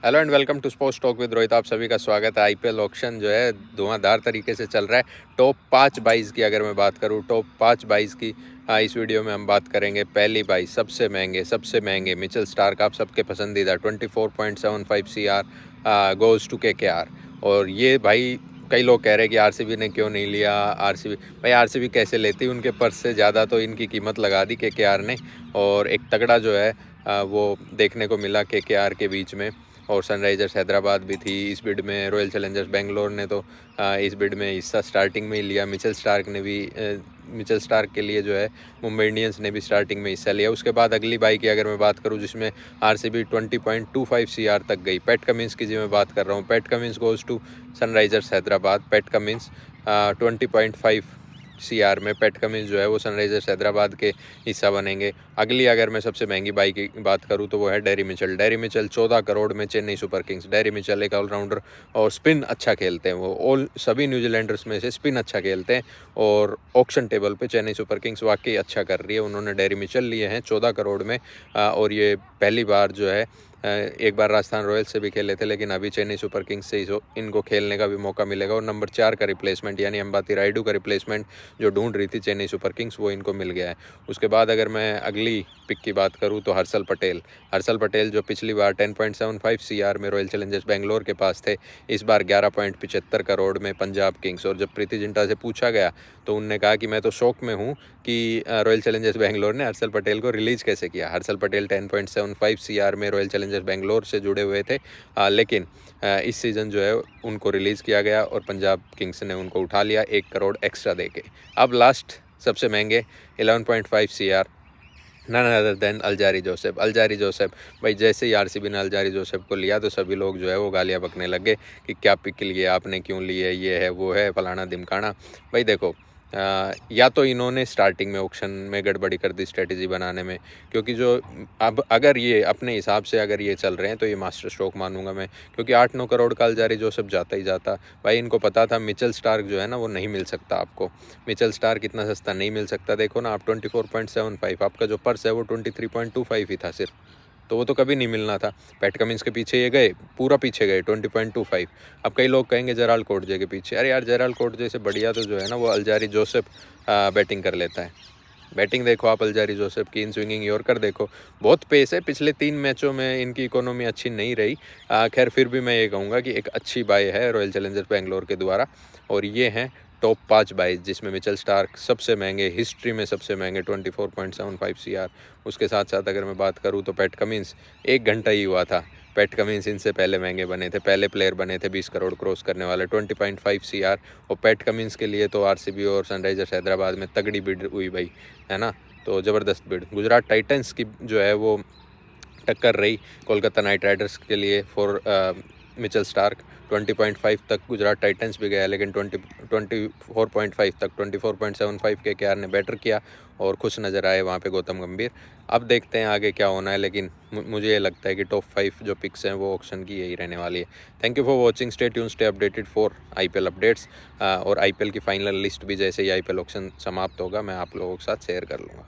Hello and welcome to sports talk with Rohit. आप सभी का स्वागत है। आईपीएल ऑक्शन जो है धुआंधार तरीके से चल रहा है। टॉप 5 22 की अगर मैं बात करूँ, टॉप 5 22 की इस वीडियो में हम बात करेंगे। पहली 22 सबसे महंगे मिचेल स्टार्क, आप सबके पसंदीदा 24.75 CR गोज़ टू केकेआर। और ये भाई कई लोग कह रहे हैं कि आरसीबी ने क्यों नहीं लिया। आरसीबी भाई आरसीबी कैसे लेती, उनके पर्स से ज़्यादा तो इनकी कीमत लगा दी केकेआर ने। और एक तगड़ा जो है वो देखने को मिला केकेआर के बीच में। और सनराइज़र्स हैदराबाद भी थी इस बिड में। रॉयल चैलेंजर्स बेंगलोर ने तो इस बिड में हिस्सा स्टार्टिंग में ही लिया। मिचेल स्टार्क के लिए जो है मुंबई इंडियंस ने भी स्टार्टिंग में हिस्सा लिया। उसके बाद अगली बाई की अगर मैं बात करूं, जिसमें आरसीबी 20.25 CR तक गई। पैट कमिंस की जी मैं बात कर रहा हूं। Pat Cummins goes to Sunrisers Hyderabad. Pat Cummins 20.5 CR में पैट कमिंस जो है वो सनराइज़र्स हैदराबाद के हिस्सा बनेंगे। अगली अगर मैं सबसे महंगी बाई की बात करूं तो वो है Daryl Mitchell. Daryl Mitchell 14 crore में Chennai Super Kings. Daryl Mitchell एक ऑलराउंडर और स्पिन अच्छा खेलते हैं। वो सभी न्यूजीलैंडर्स में से स्पिन अच्छा खेलते हैं। और ऑक्शन टेबल पे चेन्नई सुपर किंग्स वाकई अच्छा कर रही है। उन्होंने डेरी मिचेल लिए हैं 14 करोड़ में। और ये पहली बार जो है एक बार राजस्थान रॉयल्स से भी खेले थे, लेकिन अभी चेन्नई सुपर किंग्स से इनको खेलने का भी मौका मिलेगा। और नंबर 4 का रिप्लेसमेंट यानी अंबाती रायडू का रिप्लेसमेंट जो ढूंढ रही थी चेन्नई सुपर किंग्स, वो इनको मिल गया है। उसके बाद अगर मैं अगली पिक की बात करूं तो हर्षल पटेल जो पिछली बार 10.75 CR में रॉयल चैलेंजर्स बेंगलोर के पास थे, इस बार 11.75 करोड़ में पंजाब किंग्स। और जब प्रीति जिंटा से पूछा गया तो उनने कहा कि मैं तो शौक में हूँ कि रॉयल चैलेंजर्स बेंगलोर ने हर्षल पटेल को रिलीज़ कैसे किया। हर्षल पटेल 10.75 CR में रॉयल चैलेंजर्स बेंगलोर से जुड़े हुए थे, लेकिन इस सीज़न जो है उनको रिलीज़ किया गया और पंजाब किंग्स ने उनको उठा लिया 1 करोड़ एक्स्ट्रा देके। अब लास्ट सबसे महंगे 11.5 CR, none other than Alzarri Joseph. भाई जैसे ही आरसीबी ने अल्जारी जोसेफ को लिया तो सभी लोग जो है वो गालियाँ बकने लग गए कि क्या पिक लिए आपने, क्यों लिए, ये है वो है फलाना दिमकाना। भाई देखो, या तो इन्होंने स्टार्टिंग में ऑक्शन में गड़बड़ी कर दी स्ट्रेटजी बनाने में, क्योंकि जो अब अगर ये अपने हिसाब से अगर ये चल रहे हैं तो ये मास्टर स्ट्रोक मानूंगा मैं, क्योंकि 8-9 करोड़ का अल्जारी जोसेफ जाता ही जाता। भाई इनको पता था मिचेल स्टार्क जो है ना वो नहीं मिल सकता आपको। मिचेल स्टार्क इतना सस्ता नहीं मिल सकता। देखो ना आप 24.75, आपका जो पर्स है वो 23.25 ही था सिर्फ, तो वो तो कभी नहीं मिलना था। पैट कमिंस के पीछे ये गए, पूरा पीछे गए 20.25। अब कई लोग कहेंगे जेराल्ड कोटजे के पीछे। अरे यार जेराल्ड कोटजे से बढ़िया तो जो है ना वो अल्जारी जोसेफ बैटिंग कर लेता है। बैटिंग देखो आप अल्जारी जोसेफ की, इन स्विंगिंग यॉर्कर देखो, बहुत पेस है। पिछले 3 मैचों में इनकी इकोनॉमी अच्छी नहीं रही। खैर फिर भी मैं ये कहूँगा कि एक अच्छी बाय है रॉयल चैलेंजर्स बेंगलोर के द्वारा। और ये हैं टॉप 5 22, जिसमें मिचेल स्टार्क सबसे महंगे, हिस्ट्री में सबसे महंगे 24.75 CR। उसके साथ साथ अगर मैं बात करूँ तो पैट कमिंस 1 घंटा ही हुआ था, पैट कमिंस इनसे पहले महंगे बने थे, पहले प्लेयर बने थे 20 करोड़ क्रॉस करने वाले 20.5 CR। और पैट कमिंस के लिए तो आरसीबी और सनराइजर्स हैदराबाद में तगड़ी बिड हुई भाई, है ना। तो ज़बरदस्त बिड गुजरात टाइटंस की जो है वो टक्कर रही कोलकाता नाइट राइडर्स के लिए फॉर मिचेल स्टार्क। 20.5 तक गुजरात टाइटंस भी गया, लेकिन 24.5 तक 24.75 के केआर ने बेटर किया और खुश नज़र आए वहाँ पे गौतम गंभीर। अब देखते हैं आगे क्या होना है, लेकिन मुझे ये लगता है कि टॉप 5 जो पिक्स हैं वो ऑक्शन की यही रहने वाली है। Thank you for watching, stay tune, stay updated for IPL updates. और आईपीएल की फाइनल लिस्ट भी जैसे ही आईपीएल ऑक्शन समाप्त होगा मैं आप लोगों के साथ शेयर कर लूँगा।